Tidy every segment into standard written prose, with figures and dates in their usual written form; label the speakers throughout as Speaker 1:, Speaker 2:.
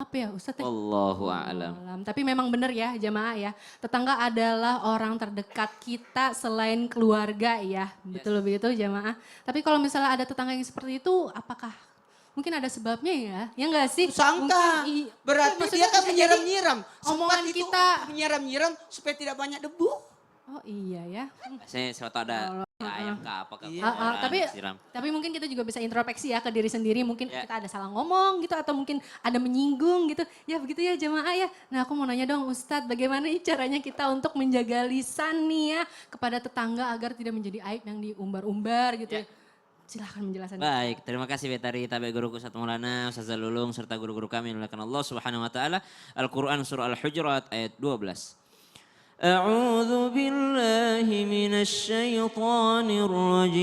Speaker 1: maaf ya Ustadz.
Speaker 2: Wallahu a'lam.
Speaker 1: Tapi memang benar ya jamaah ya, tetangga adalah orang terdekat kita selain keluarga ya, betul begitu jamaah. Tapi kalau misalnya ada tetangga yang seperti itu, apakah mungkin ada sebabnya ya? Ya enggak sih?
Speaker 3: Sangka, berarti
Speaker 1: maksudnya
Speaker 3: dia kan
Speaker 1: bisa jadi
Speaker 3: menyiram-nyiram.
Speaker 1: omongan
Speaker 3: Sempat itu
Speaker 1: kita.
Speaker 3: menyiram-nyiram supaya tidak banyak debu.
Speaker 1: Oh iya ya.
Speaker 2: Saya suatu ada ayam ke apa ke
Speaker 3: Iya.
Speaker 2: kotoran,
Speaker 1: Tapi
Speaker 2: siram.
Speaker 1: mungkin kita juga bisa introspeksi ya ke diri sendiri. Mungkin
Speaker 2: Ya.
Speaker 1: kita ada salah ngomong gitu atau mungkin ada menyinggung gitu. Ya begitu ya jamaah ya. Nah aku mau nanya dong Ustadz, bagaimana nih caranya kita untuk menjaga lisan nih ya kepada tetangga agar tidak menjadi aib yang diumbar-umbar gitu ya. Silahkan menjelaskan.
Speaker 2: Baik, terima kasih Betari, tabi guruku Ustaz Maulana, Ustaz Zalulung, serta guru-guru kami yang dimuliakan Allah Subhanahu wa taala. Al-Qur'an surah Al-Hujurat ayat 12. A'udzu billahi minasy syaithanir rajim.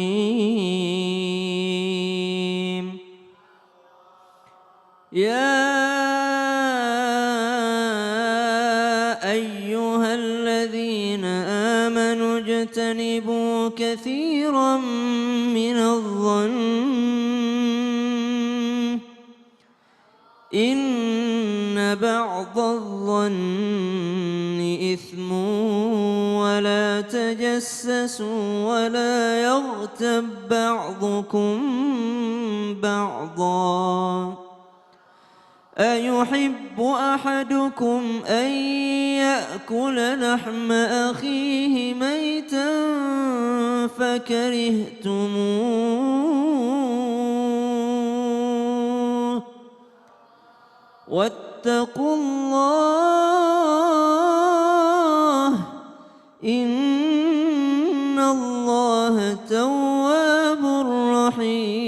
Speaker 2: Ya ayyuhalladzina amanu ijtanibu katsiran minadh-dhann inna ba'dadh-dhanni ithmun wa la tajassasu wa la yaghtab ba'dukum ba'dhan أيحب أحدكم أن يأكل لحم أخيه ميتا فكرهتموه واتقوا الله إن الله تواب رحيم.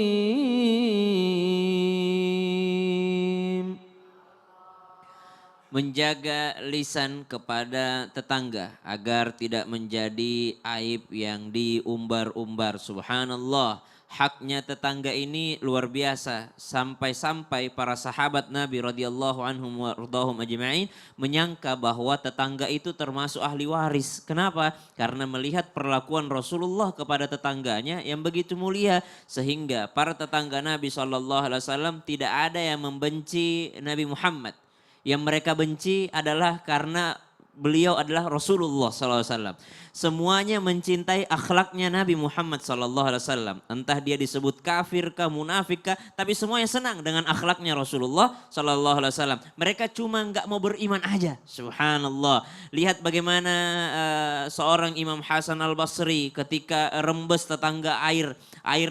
Speaker 2: Menjaga lisan kepada tetangga agar tidak menjadi aib yang diumbar-umbar. Subhanallah, haknya tetangga ini luar biasa. Sampai-sampai para sahabat Nabi radhiyallahu anhum wa radhahum ajma'in menyangka bahwa tetangga itu termasuk ahli waris. Kenapa? Karena melihat perlakuan Rasulullah kepada tetangganya yang begitu mulia. Sehingga para tetangga Nabi SAW tidak ada yang membenci Nabi Muhammad. Yang mereka benci adalah karena beliau adalah Rasulullah SAW. Semuanya mencintai akhlaknya Nabi Muhammad SAW. Entah dia disebut kafir kah, munafik kah, tapi semuanya senang dengan akhlaknya Rasulullah SAW. Mereka cuma nggak mau beriman aja. Subhanallah. Lihat bagaimana seorang Imam Hasan al-Basri ketika rembes tetangga air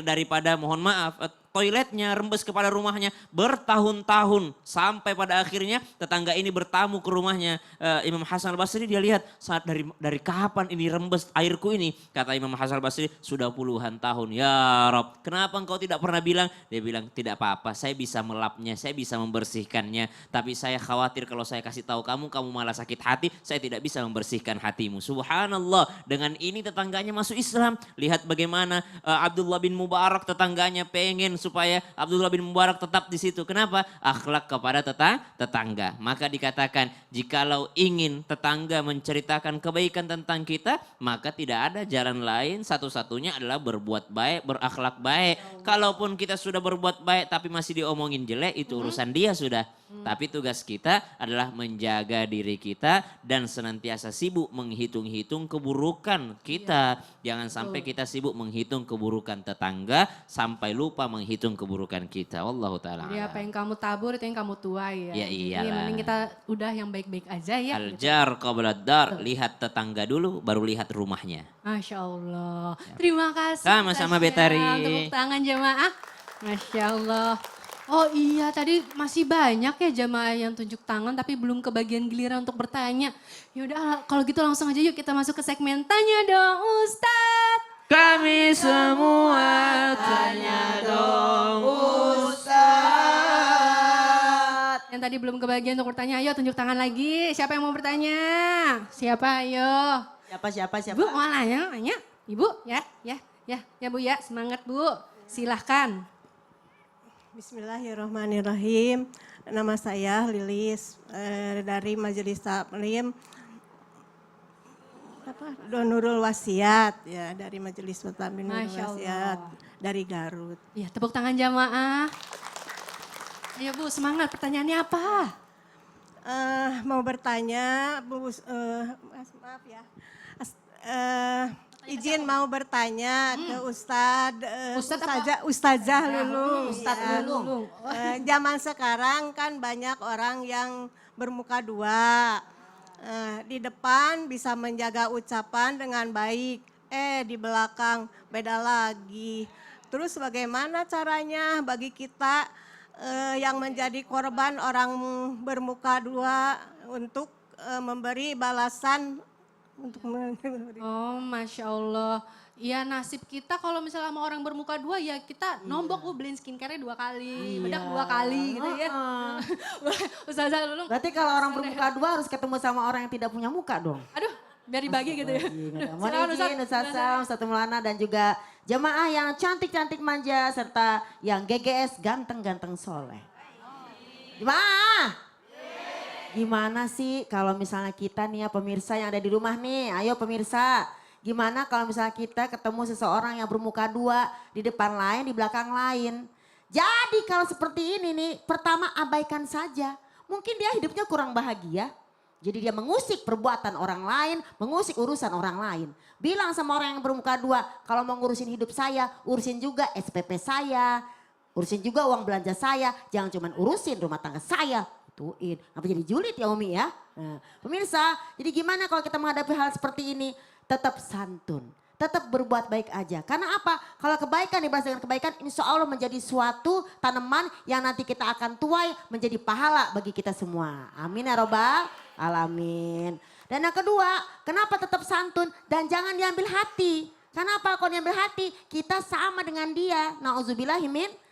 Speaker 2: daripada mohon maaf toiletnya rembes kepada rumahnya bertahun-tahun sampai pada akhirnya tetangga ini bertamu ke rumahnya Imam Hasan al-Basri. Dia lihat saat dari kapan ini rembes airku ini, kata Imam Hasan al-Basri, sudah puluhan tahun. Ya Rob, kenapa engkau tidak pernah bilang? Dia bilang, tidak apa-apa, saya bisa melapnya, saya bisa membersihkannya, tapi saya khawatir kalau saya kasih tahu kamu malah sakit hati, saya tidak bisa membersihkan hatimu. Subhanallah, dengan ini tetangganya masuk Islam. Lihat bagaimana Abdullah bin Mubarak tetangganya pengen supaya Abdullah bin Mubarak tetap di situ. Kenapa? Akhlak kepada tetangga. Maka dikatakan jikalau ingin tetangga menceritakan kebaikan tentang kita, maka tidak ada jalan lain, satu-satunya adalah berbuat baik, berakhlak baik. Kalaupun kita sudah berbuat baik tapi masih diomongin jelek, itu urusan dia sudah. Tapi tugas kita adalah menjaga diri kita dan senantiasa sibuk menghitung-hitung keburukan kita. Jangan sampai kita sibuk menghitung keburukan tetangga sampai lupa menghitung keburukan kita. Wallahu ta'ala.
Speaker 1: Jadi apa yang kamu tabur itu yang kamu tuai ya.
Speaker 2: Ya iyalah.
Speaker 1: Jadi mending kita udah yang baik-baik aja ya.
Speaker 2: Al-jar qabla dar, lihat tetangga dulu baru lihat rumahnya.
Speaker 1: Masya Allah. Terima kasih.
Speaker 2: Sama-sama,
Speaker 1: Tasya.
Speaker 2: Betari.
Speaker 1: Tepuk tangan jamaah. Masya Allah. Oh iya tadi masih banyak ya jamaah yang tunjuk tangan tapi belum kebagian giliran untuk bertanya. Yaudah kalau gitu langsung aja yuk kita masuk ke segmen Tanya Dong Ustadz.
Speaker 2: Kami semua tanya dong Ustaz.
Speaker 1: Yang tadi belum kebagian untuk bertanya, ayo tunjuk tangan lagi. Siapa yang mau bertanya? Siapa ayo?
Speaker 3: Siapa?
Speaker 1: Bu mau nanya? Ibu ya Bu ya semangat Bu. Silahkan.
Speaker 4: Bismillahirrahmanirrahim. Nama saya Lilis dari Majelis Taklim Nurul Wasiat ya, dari Majelis Taklim Nurul
Speaker 1: Masya
Speaker 4: Wasiat
Speaker 1: Allah.
Speaker 4: dari Garut.
Speaker 1: Ya tepuk tangan jamaah. Ayo Bu semangat, pertanyaannya apa?
Speaker 4: Mau bertanya, maaf ya. Izin mau bertanya ke Ustazah Lulung.
Speaker 5: Ustadz
Speaker 4: Ya.
Speaker 5: Lulung.
Speaker 4: Zaman sekarang kan banyak orang yang bermuka dua. Di depan bisa menjaga ucapan dengan baik, di belakang beda lagi. Terus bagaimana caranya bagi kita yang menjadi korban orang bermuka dua untuk memberi balasan untuk memberi.
Speaker 1: Oh, Masya Allah. Ya nasib kita kalau misalnya sama orang bermuka dua ya kita nombok beliin skincare-nya 2 kali, bedak 2 kali gitu ya. Ustazah Lulung,
Speaker 5: Berarti kalau orang bermuka dua harus ketemu sama orang yang tidak punya muka dong.
Speaker 1: aduh biar dibagi gitu ya.
Speaker 5: Mohon izin Ustaz Sam, Ustaz Maulana dan juga jemaah yang cantik-cantik manja serta yang GGS ganteng-ganteng soleh. Gimana? Gimana sih kalau misalnya kita nih ya pemirsa yang ada di rumah nih, ayo pemirsa. Gimana kalau misalnya kita ketemu seseorang yang bermuka dua, di depan lain, di belakang lain. Jadi kalau seperti ini nih, pertama abaikan saja. Mungkin dia hidupnya kurang bahagia. Jadi dia mengusik perbuatan orang lain, mengusik urusan orang lain. Bilang sama orang yang bermuka dua, kalau mau ngurusin hidup saya, urusin juga SPP saya. Urusin juga uang belanja saya, jangan cuma urusin rumah tangga saya. Tuin, apa jadi julid ya Umi ya? Nah, pemirsa, jadi gimana kalau kita menghadapi hal seperti ini? Tetap santun, tetap berbuat baik aja. Karena apa? Kalau kebaikan dibalas dengan kebaikan, insya Allah menjadi suatu tanaman yang nanti kita akan tuai menjadi pahala bagi kita semua. Amin ya robbal alamin. Dan yang kedua, kenapa tetap santun dan jangan diambil hati? Kenapa kalau diambil hati? Kita sama dengan dia. Nauzubillahimin.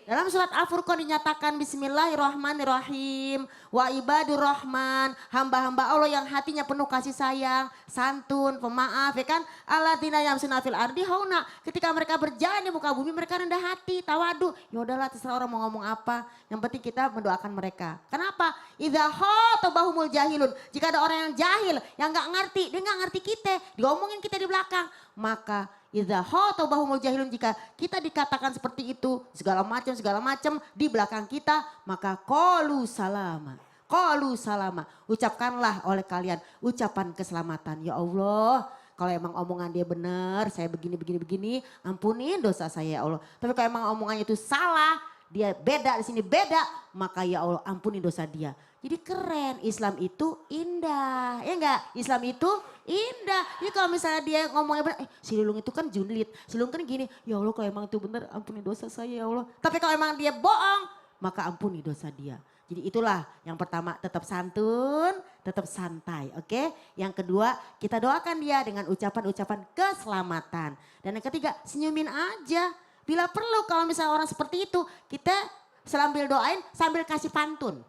Speaker 5: Dalam surat Al-Furqan dinyatakan Bismillahirrahmanirrahim. Wa ibadur rahman, hamba-hamba Allah yang hatinya penuh kasih sayang, santun, pemaaf ya kan. Alladzina yamshuna fil ardi hauna. Ketika mereka berjalan di muka bumi mereka rendah hati, tawadu. Ya udahlah terserah orang mau ngomong apa. Yang penting kita mendoakan mereka. Kenapa? Idza khatabahumul jahilun. Jika ada orang yang jahil, yang enggak ngerti, dia enggak ngerti kita, diomongin kita di belakang, maka idza khatabahumul jahilun, jika kita dikatakan seperti itu, segala macam di belakang kita, maka qalu salama. Qalu salama. Ucapkanlah oleh kalian ucapan keselamatan. Ya Allah, kalau emang omongan dia benar, saya begini, ampunin dosa saya ya Allah. Tapi kalau emang omongannya itu salah, dia beda di sini beda, maka ya Allah ampuni dosa dia. Jadi keren, Islam itu indah, ya enggak? Islam itu indah. Jadi kalau misalnya dia ngomongnya benar, si Lulung itu kan julid, si Lulung kan gini, ya Allah kalau emang itu benar ampuni dosa saya ya Allah. Tapi kalau emang dia bohong, maka ampuni dosa dia. Jadi itulah yang pertama, tetap santun, tetap santai, oke? Yang kedua, kita doakan dia dengan ucapan-ucapan keselamatan. Dan yang ketiga, senyumin aja. Bila perlu kalau misalnya orang seperti itu, kita sambil doain, sambil kasih pantun.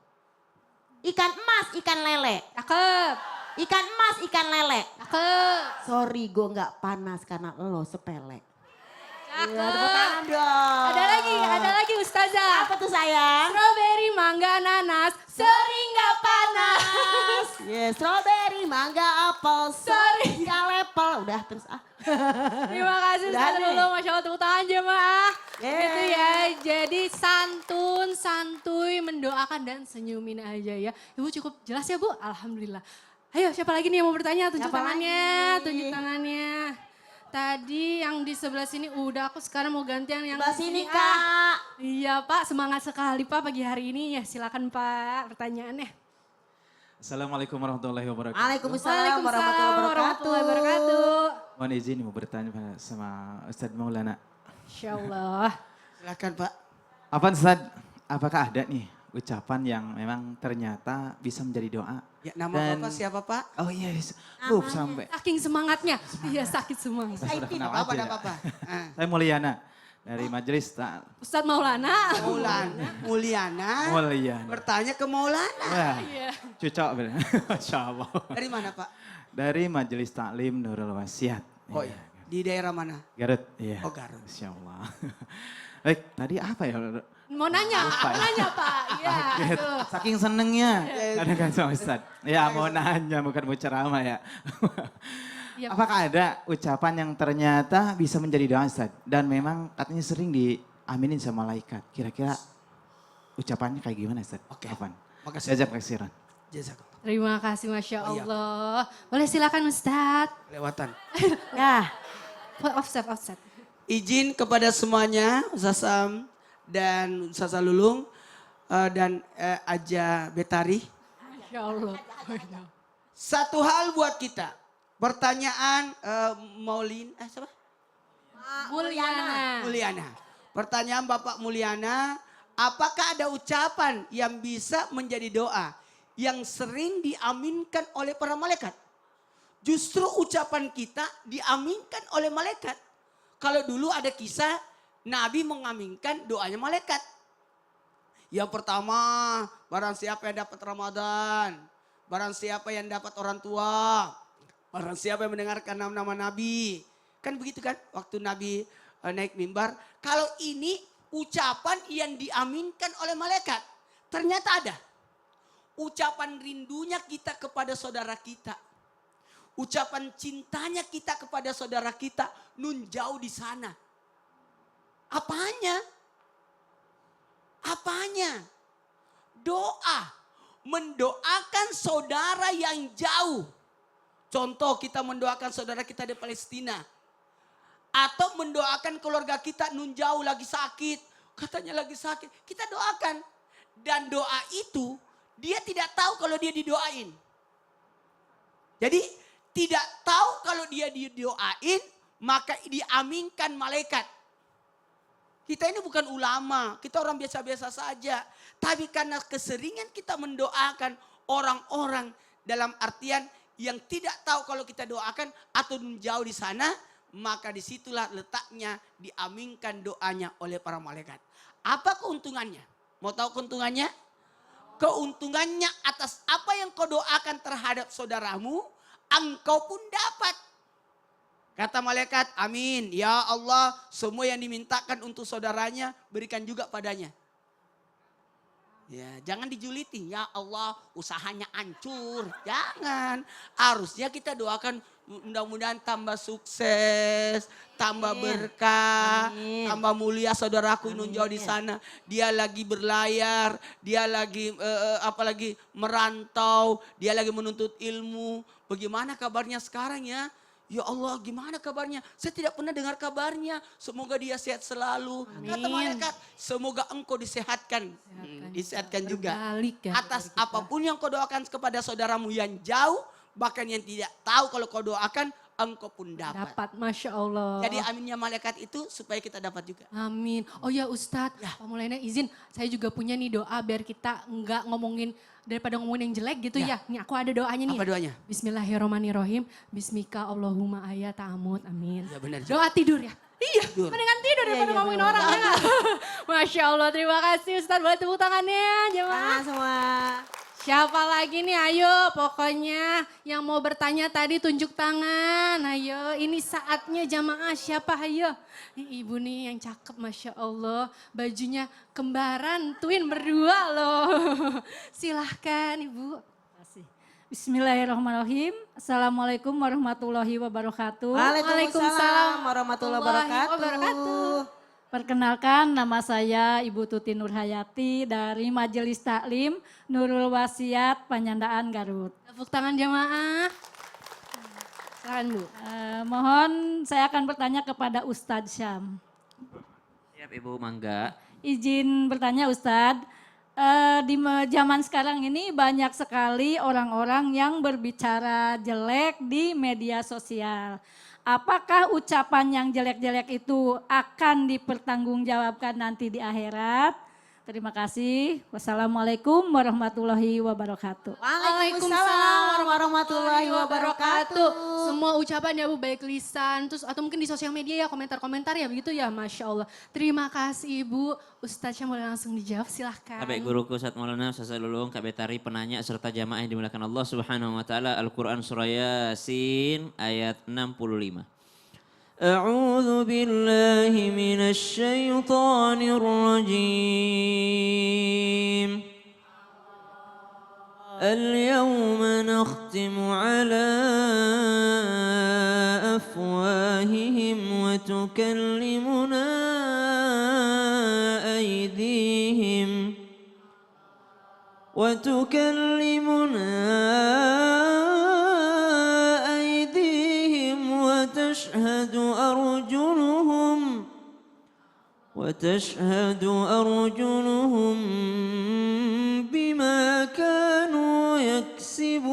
Speaker 5: Ikan emas, ikan lele.
Speaker 1: Cakep,
Speaker 5: Ikan emas, ikan lele.
Speaker 1: cakep,
Speaker 5: Sorry gue gak panas karena lo sepele.
Speaker 1: cakep.
Speaker 5: Ya, tepuk tangan dong.
Speaker 1: Ada lagi Ustazah.
Speaker 5: Apa tuh sayang?
Speaker 1: Strawberry, mangga, nanas, sering gak panas.
Speaker 5: Yes, strawberry, mangga, apel,
Speaker 1: Sorry.
Speaker 5: gak lepel. Udah terus ah.
Speaker 1: Terima kasih
Speaker 5: Udah
Speaker 1: Ustazah
Speaker 5: nih.
Speaker 1: Lulung, Masya Allah tepuk tangan jemaah.
Speaker 5: Yeay.
Speaker 1: Itu ya, jadi santun, santuy, mendoakan dan senyumin aja ya. Ibu cukup jelas ya Bu, Alhamdulillah. Ayo siapa lagi nih yang mau bertanya, tunjuk
Speaker 5: Siapa
Speaker 1: tangannya,
Speaker 5: lagi?
Speaker 1: tunjuk tangannya. Tadi yang di sebelah sini udah, aku sekarang mau gantian yang
Speaker 5: Sebelah
Speaker 1: di
Speaker 5: sini
Speaker 1: ah.
Speaker 5: Kak.
Speaker 1: Iya Pak, semangat sekali Pak pagi hari ini ya, silakan Pak pertanyaannya.
Speaker 6: Assalamualaikum warahmatullahi wabarakatuh.
Speaker 5: Waalaikumsalam warahmatullahi
Speaker 1: warahmatullahi wabarakatuh.
Speaker 6: Mohon izin mau bertanya sama Ustadz Maulana.
Speaker 1: Insya Allah.
Speaker 3: Silakan Pak.
Speaker 6: Apa Ustadz, apakah ada nih ucapan yang memang ternyata bisa menjadi doa?
Speaker 3: Ya, nama
Speaker 6: Dan-
Speaker 3: Bapak siapa Pak?
Speaker 6: Oh iya, sampai.
Speaker 1: Saking semangatnya, iya sakit semangat.
Speaker 6: Saya sudah kenal
Speaker 3: Apa
Speaker 6: aja
Speaker 3: ada
Speaker 6: ya.
Speaker 3: apa?
Speaker 6: Saya Mulyana dari Majelis
Speaker 1: Ustadz Maulana.
Speaker 3: Mulyana.
Speaker 6: Mulyana.
Speaker 3: Bertanya ke Maulana.
Speaker 6: Wah,
Speaker 1: Iya.
Speaker 6: cocok bener. Masya Allah.
Speaker 3: Dari mana Pak?
Speaker 6: Dari Majelis Taklim Nurul Wasiat.
Speaker 3: Oh iya. Di daerah mana?
Speaker 6: Garut, iya.
Speaker 3: Oh, Garut.
Speaker 6: Masya Allah. Baik, tadi apa ya?
Speaker 1: Mau nanya,
Speaker 6: Lupa ya.
Speaker 1: Pak. Iya,
Speaker 6: Kaget.
Speaker 1: tuh.
Speaker 6: Saking senengnya. Kadang-kadang sama Ustaz. Ya mau nanya bukan mau ceramah ya.
Speaker 1: Iya, Pak.
Speaker 6: Apakah ada ucapan yang ternyata bisa menjadi doa Ustaz? Dan memang katanya sering diaminin sama malaikat. Kira-kira ucapannya kayak gimana Ustaz?
Speaker 3: Oke.
Speaker 6: Kapan?
Speaker 3: Makasih.
Speaker 6: Jazak kasiran.
Speaker 3: Jazakallah.
Speaker 1: Terima kasih Masya
Speaker 3: Oh, iya.
Speaker 1: Allah. Boleh silakan Ustadz.
Speaker 3: Lewatan.
Speaker 5: Ya,
Speaker 1: Offset.
Speaker 3: Izin kepada semuanya, Ustaz Sam dan Ustazah Lulung dan Aja Betari.
Speaker 1: Masya Allah.
Speaker 3: Satu hal buat kita. Pertanyaan siapa? Mulyana. Pertanyaan Bapak Mulyana, apakah ada ucapan yang bisa menjadi doa yang sering diaminkan oleh para malaikat? Justru ucapan kita diaminkan oleh malaikat. Kalau dulu ada kisah Nabi mengaminkan doanya malaikat. Yang pertama, barang siapa yang dapat Ramadan, barang siapa yang dapat orang tua, barang siapa yang mendengarkan nama-nama Nabi. Kan begitu kan waktu Nabi naik mimbar. Kalau ini ucapan yang diaminkan oleh malaikat. Ternyata ada. Ucapan rindunya kita kepada saudara kita. Ucapan cintanya kita kepada saudara kita nun jauh di sana. Apanya? Apanya? Doa. Mendoakan saudara yang jauh. Contoh kita mendoakan saudara kita di Palestina. Atau mendoakan keluarga kita nun jauh lagi sakit. Katanya lagi sakit. Kita doakan. Dan doa itu dia tidak tahu kalau dia didoain. Jadi tidak tahu kalau dia didoain, maka diaminkan malaikat. Kita ini bukan ulama, kita orang biasa-biasa saja. Tapi karena keseringan kita mendoakan orang-orang dalam artian yang tidak tahu kalau kita doakan atau jauh di sana, maka disitulah letaknya diaminkan doanya oleh para malaikat. Apa keuntungannya? Mau tahu keuntungannya? Keuntungannya atas apa yang kau doakan terhadap saudaramu, engkau pun dapat. Kata malaikat, amin. Ya Allah, semua yang dimintakan untuk saudaranya, berikan juga padanya. Ya, jangan dijuliti. Ya Allah, usahanya hancur. Jangan. Harusnya kita doakan mudah-mudahan tambah sukses, tambah berkah,
Speaker 5: Amin.
Speaker 3: tambah mulia saudaraku nun jauh di sana. Dia lagi berlayar, dia lagi apalagi merantau, dia lagi menuntut ilmu. Bagaimana kabarnya sekarang ya? Ya Allah, gimana kabarnya? Saya tidak pernah dengar kabarnya. Semoga dia sehat selalu. Kata malaikat, semoga engkau disehatkan. Disehatkan juga.
Speaker 1: Berbalik ya
Speaker 3: Atas
Speaker 1: kepada kita.
Speaker 3: apapun yang kau doakan kepada saudaramu yang jauh, bahkan yang tidak tahu kalau kau doakan, engkau pun dapat.
Speaker 1: Dapat, Masya Allah.
Speaker 3: Jadi aminnya malaikat itu supaya kita dapat juga.
Speaker 1: Amin. Oh ya Ustadz, Pak Maulana izin, saya juga punya nih doa biar kita nggak ngomongin, daripada ngomongin yang jelek gitu ya. Nih aku ada doanya nih.
Speaker 3: Apa doanya?
Speaker 1: Bismillahirrahmanirrahim. Bismika Allahumma ayat ta'amud. Amin.
Speaker 3: Ya benar.
Speaker 1: Doa tidur ya. Iya,
Speaker 3: Tidur.
Speaker 1: mendingan tidur daripada ngomongin orang ya nggak? Masya Allah, terima kasih Ustadz. Boleh tepuk tangannya jemaah.
Speaker 5: semua.
Speaker 1: Siapa lagi nih? Ayo, pokoknya yang mau bertanya tadi tunjuk tangan. Ayo, ini saatnya jamaah. Siapa? Ayo. Ini ibu nih yang cakep, Masya Allah. Bajunya kembaran, twin berdua loh. Silahkan ibu.
Speaker 7: Bismillahirrahmanirrahim. Assalamualaikum warahmatullahi wabarakatuh.
Speaker 5: Waalaikumsalam warahmatullahi wabarakatuh.
Speaker 7: Perkenalkan, nama saya Ibu Tuti Nurhayati dari Majelis Taklim Nurul Wasiat Penyandaan Garut.
Speaker 1: Tepuk tangan jamaah. Silakan Bu.
Speaker 7: Mohon saya akan bertanya kepada Ustadz Syam.
Speaker 2: Siap Ibu, mangga.
Speaker 7: Izin bertanya Ustadz, di zaman sekarang ini banyak sekali orang-orang yang berbicara jelek di media sosial. Apakah ucapan yang jelek-jelek itu akan dipertanggungjawabkan nanti di akhirat? Terima kasih. Wassalamualaikum warahmatullahi wabarakatuh.
Speaker 5: Waalaikumsalam warahmatullahi wabarakatuh.
Speaker 1: Semua ucapan ya Bu, baik lisan, terus atau mungkin di sosial media ya, komentar-komentar ya begitu ya, Masya Allah. Terima kasih Ibu. Ustadz yang boleh langsung dijawab, silahkan.
Speaker 2: Baik guruku Ustaz Maulana, Ustaz Lulung, Kak Betari, penanya serta jamaah yang dimuliakan Allah Subhanahu wa taala. Al-Qur'an surah Yasin ayat 65. A'udzu billahi minasy syaithanir rajim. Al-yawma nakhtimu ala afwahihim wa tukallimuna أيديهم وتكلمنا وتشهد أرجلهم بما كانوا يكسبون.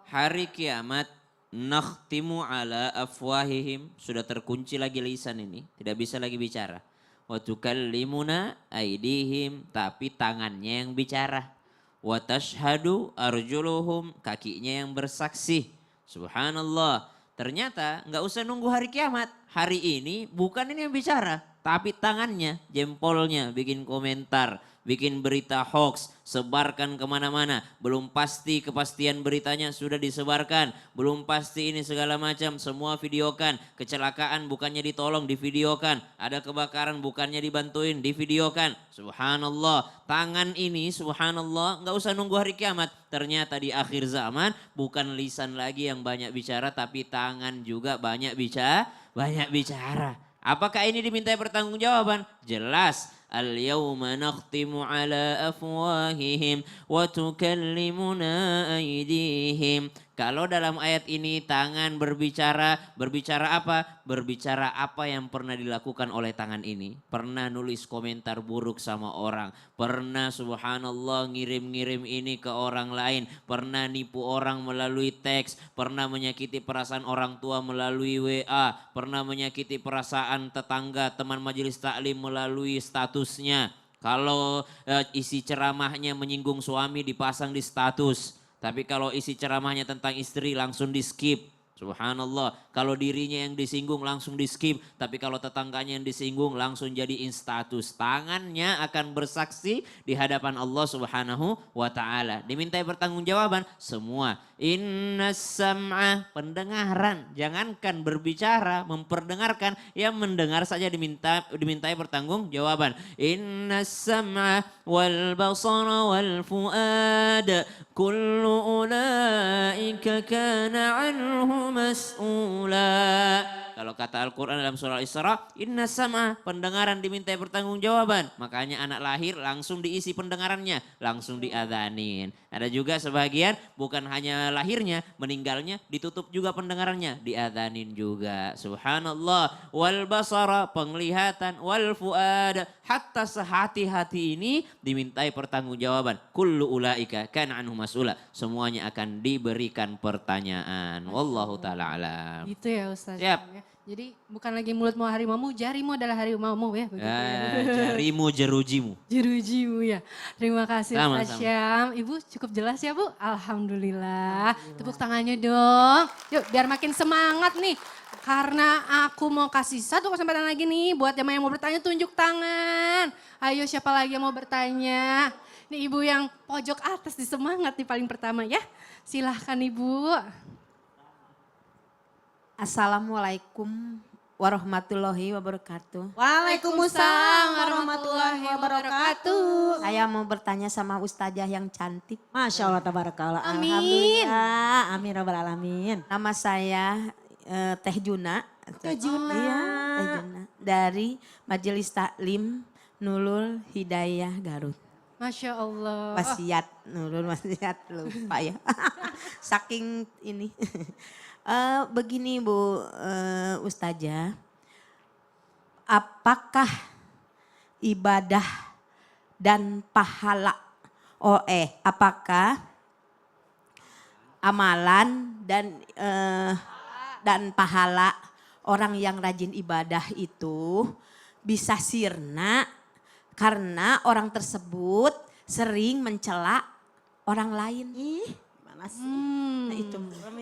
Speaker 2: Hari kiamat nakhtimu ala afwahihim, sudah terkunci lagi lisan ini, tidak bisa lagi bicara. Wa tukallimuna aidihim, tapi tangannya yang bicara. Wa tashhadu arjuluhum, kakinya yang bersaksi. Subhanallah. Ternyata nggak usah nunggu hari kiamat. Hari ini bukan ini yang bicara, tapi tangannya, jempolnya bikin komentar, bikin berita hoax, sebarkan kemana-mana. Belum pasti kepastian beritanya sudah disebarkan. Belum pasti ini segala macam, semua videokan. Kecelakaan bukannya ditolong, divideokan. Ada kebakaran bukannya dibantuin, divideokan. Subhanallah, tangan ini subhanallah nggak usah nunggu hari kiamat. Ternyata di akhir zaman bukan lisan lagi yang banyak bicara, tapi tangan juga banyak bicara. Apakah ini dimintai pertanggungjawaban? Jelas. Al-yawma nakhtimu ala afwahihim wa tukallimuna aydihim. Kalau dalam ayat ini tangan berbicara apa? Berbicara apa yang pernah dilakukan oleh tangan ini. Pernah nulis komentar buruk sama orang. Pernah subhanallah ngirim-ngirim ini ke orang lain. Pernah nipu orang melalui teks. Pernah menyakiti perasaan orang tua melalui WA. Pernah menyakiti perasaan tetangga, teman majelis taklim melalui statusnya. Kalau isi ceramahnya menyinggung suami dipasang di status. Tapi kalau isi ceramahnya tentang istri langsung di skip. Subhanallah. Kalau dirinya yang disinggung langsung di skip. Tapi kalau tetangganya yang disinggung langsung jadi status. Tangannya akan bersaksi di hadapan Allah Subhanahu wa ta'ala. Dimintai pertanggungjawaban semua. Inna sam'a, pendengaran. Jangankan berbicara, memperdengarkan. Yang mendengar saja dimintai pertanggungjawaban. Inna sam'a wal basara wal fu'ada. Kullu ulaika kana anhu mas'ula. Kalau kata Al-Quran dalam surah Al-Isra, inna sama, pendengaran dimintai pertanggungjawaban. Makanya anak lahir langsung diisi pendengarannya, langsung diadzanin. Ada juga sebagian bukan hanya lahirnya, meninggalnya ditutup juga pendengarannya, diadzanin juga. Subhanallah. Wal basara, penglihatan, wal fuada, hatta sehati-hati ini dimintai pertanggungjawaban. Kullu ulaika kana anhu mas'ula. Semuanya akan diberikan pertanyaan. Wallahu ta'ala alam.
Speaker 1: Gitu ya Ustaz.
Speaker 2: Siap.
Speaker 1: Ya. Jadi bukan lagi mulut mau harimaumu, jarimu adalah harimaumu ya. Begitu ya.
Speaker 2: Jarimu jerujimu.
Speaker 1: Jerujimu ya. Terima kasih Ustaz
Speaker 2: Sama-sama.
Speaker 1: Syam. Ibu cukup jelas ya Bu? Alhamdulillah. Tepuk tangannya dong. Yuk biar makin semangat nih. Karena aku mau kasih satu kesempatan lagi nih buat jamaah yang mau bertanya, tunjuk tangan. Ayo siapa lagi yang mau bertanya? Nih ibu yang pojok atas di semangat nih paling pertama ya. Silahkan ibu.
Speaker 8: Assalamualaikum warahmatullahi wabarakatuh.
Speaker 5: Waalaikumsalam warahmatullahi wabarakatuh.
Speaker 8: Saya mau bertanya sama ustazah yang cantik.
Speaker 5: Masya Allah, tabarakallah.
Speaker 1: Amin.
Speaker 5: Alhamdulillah, amin rabbal alamin.
Speaker 8: Nama saya Teh Juna.
Speaker 5: Teh Juna.
Speaker 8: Iya, Teh Juna. Dari Majelis Taklim Nurul Hidayah Garut.
Speaker 1: Masya Allah.
Speaker 8: Wasiat, Nurul wasiat, lupa ya. Saking ini. Begini Bu Ustazah, apakah ibadah dan pahala, apakah amalan dan pahala orang yang rajin ibadah itu bisa sirna karena orang tersebut sering mencela orang lain? Gimana sih? Nah,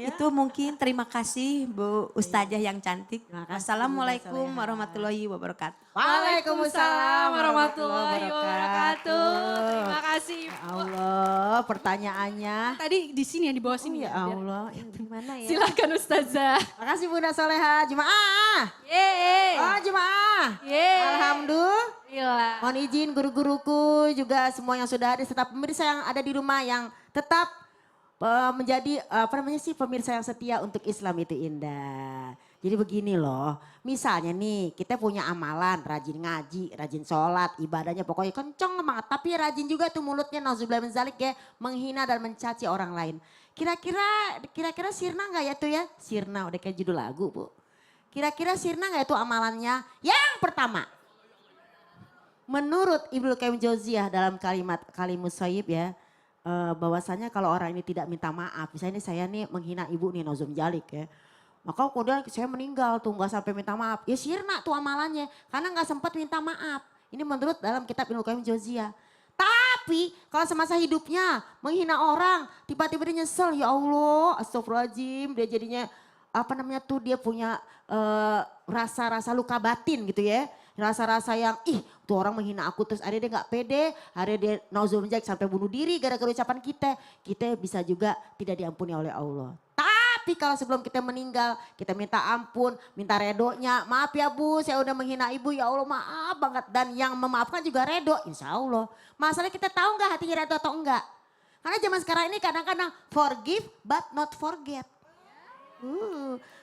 Speaker 8: itu mungkin. Terima kasih Bu Ustazah yang cantik. Assalamualaikum warahmatullahi wabarakatuh.
Speaker 1: Waalaikumsalam warahmatullahi wabarakatuh. Terima kasih
Speaker 5: Ya
Speaker 1: Ibu.
Speaker 5: Allah, pertanyaannya.
Speaker 1: Tadi di sini ya, di bawah sini
Speaker 5: Ya
Speaker 1: ya. biar-
Speaker 5: Allah, ini gimana ya?
Speaker 1: Silakan Ustazah.
Speaker 5: Makasih Bunda Soleha, Jemaah.
Speaker 1: Yeay.
Speaker 5: Oh Jemaah.
Speaker 1: Yeay.
Speaker 5: Alhamdulillah.
Speaker 1: Gila.
Speaker 5: Mohon izin guru-guruku juga semua yang sudah hadir serta pemirsa yang ada di rumah yang tetap menjadi pemirsa yang setia untuk Islam itu indah. Jadi begini loh, misalnya nih kita punya amalan, rajin ngaji, rajin sholat, ibadahnya pokoknya kenceng banget. Tapi rajin juga tuh mulutnya, nauzubillah min zalik ya, menghina dan mencaci orang lain. Kira-kira sirna nggak ya tuh ya? Sirna udah kayak judul lagu Bu. Kira-kira sirna nggak itu amalannya? Yang pertama, menurut Ibnu Qayyim Jauziyah dalam kalimat Kalimus Thayyib ya, bahwasanya kalau orang ini tidak minta maaf, misalnya saya nih menghina ibu nih Nozum Jalik ya, maka kemudian saya meninggal tuh nggak sampai minta maaf, ya sirna tuh amalannya karena nggak sempat minta maaf. Ini menurut dalam kitab Ibnu Qayyim Jauziyah. Tapi kalau semasa hidupnya menghina orang, tiba-tiba dia nyesel, ya Allah, astagfirullahaladzim, dia jadinya apa namanya tuh dia punya rasa-rasa luka batin gitu ya. Rasa-rasa yang tuh orang menghina aku terus ada dia gak pede, ada dia naudzubillah sampai bunuh diri gara-gara ucapan kita bisa juga tidak diampuni oleh Allah. Tapi kalau sebelum kita meninggal, kita minta ampun, minta redonya. Maaf ya Bu, saya udah menghina ibu, ya Allah maaf banget. Dan yang memaafkan juga redo, insya Allah. Masalahnya kita tahu nggak hatinya redo atau enggak. Karena zaman sekarang ini kadang-kadang forgive but not forget.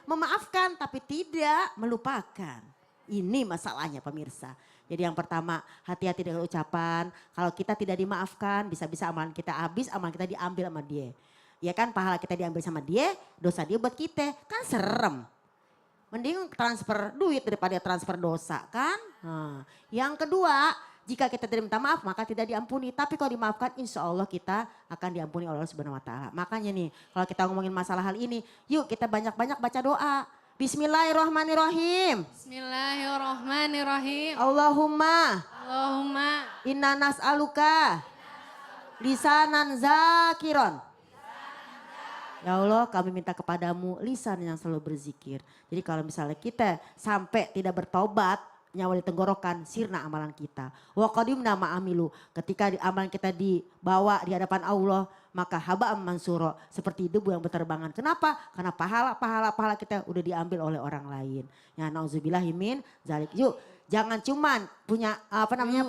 Speaker 5: Memaafkan tapi tidak melupakan. Ini masalahnya pemirsa. Jadi yang pertama, hati-hati dengan ucapan. Kalau kita tidak dimaafkan, bisa-bisa amalan kita habis, amalan kita diambil sama dia. Ya kan pahala kita diambil sama dia, dosa dia buat kita. Kan serem. Mending transfer duit daripada transfer dosa kan. Nah, yang kedua, jika kita tidak minta maaf maka tidak diampuni. Tapi kalau dimaafkan insya Allah kita akan diampuni oleh Allah Subhanahu Wa Taala. Makanya nih kalau kita ngomongin masalah hal ini, yuk kita banyak-banyak baca doa. Bismillahirrahmanirrahim.
Speaker 1: Bismillahirrahmanirrahim.
Speaker 5: Allahumma inna nas'aluka lisanan zakiron. Ya Allah kami minta kepadamu lisan yang selalu berzikir. Jadi kalau misalnya kita sampai tidak bertaubat, nyawa di tenggorokan, sirna amalan kita. Wa qadimna ma'amilu, ketika amalan kita dibawa di hadapan Allah, maka haba'am mansuro, seperti debu yang berterbangan. Kenapa? Karena pahala kita udah diambil oleh orang lain. Ya nauzubillahimin zalik. Yuk, jangan cuman punya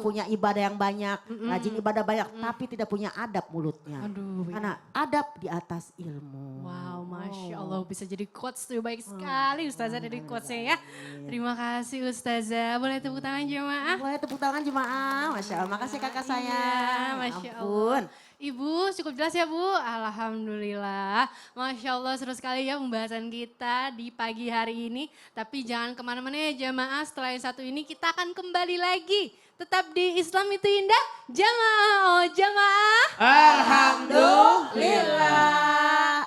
Speaker 5: punya ibadah yang banyak, rajin ibadah banyak, tapi tidak punya adab mulutnya.
Speaker 1: Aduh,
Speaker 5: karena adab di atas ilmu.
Speaker 1: Wow, Masya Allah bisa jadi quotes tuh baik sekali Ustazah dari quotesnya ya. Terima kasih Ustazah, boleh tepuk tangan jemaah?
Speaker 5: Boleh tepuk tangan jemaah, Masya Allah. Makasih kakak saya.
Speaker 1: Iya, Masya Allah. Ibu cukup jelas ya Bu, Alhamdulillah. Masya Allah seru sekali ya pembahasan kita di pagi hari ini. Tapi jangan kemana-mana ya jamaah, setelah yang satu ini kita akan kembali lagi. Tetap di Islam itu indah, jamaah, oh jamaah.
Speaker 5: Alhamdulillah.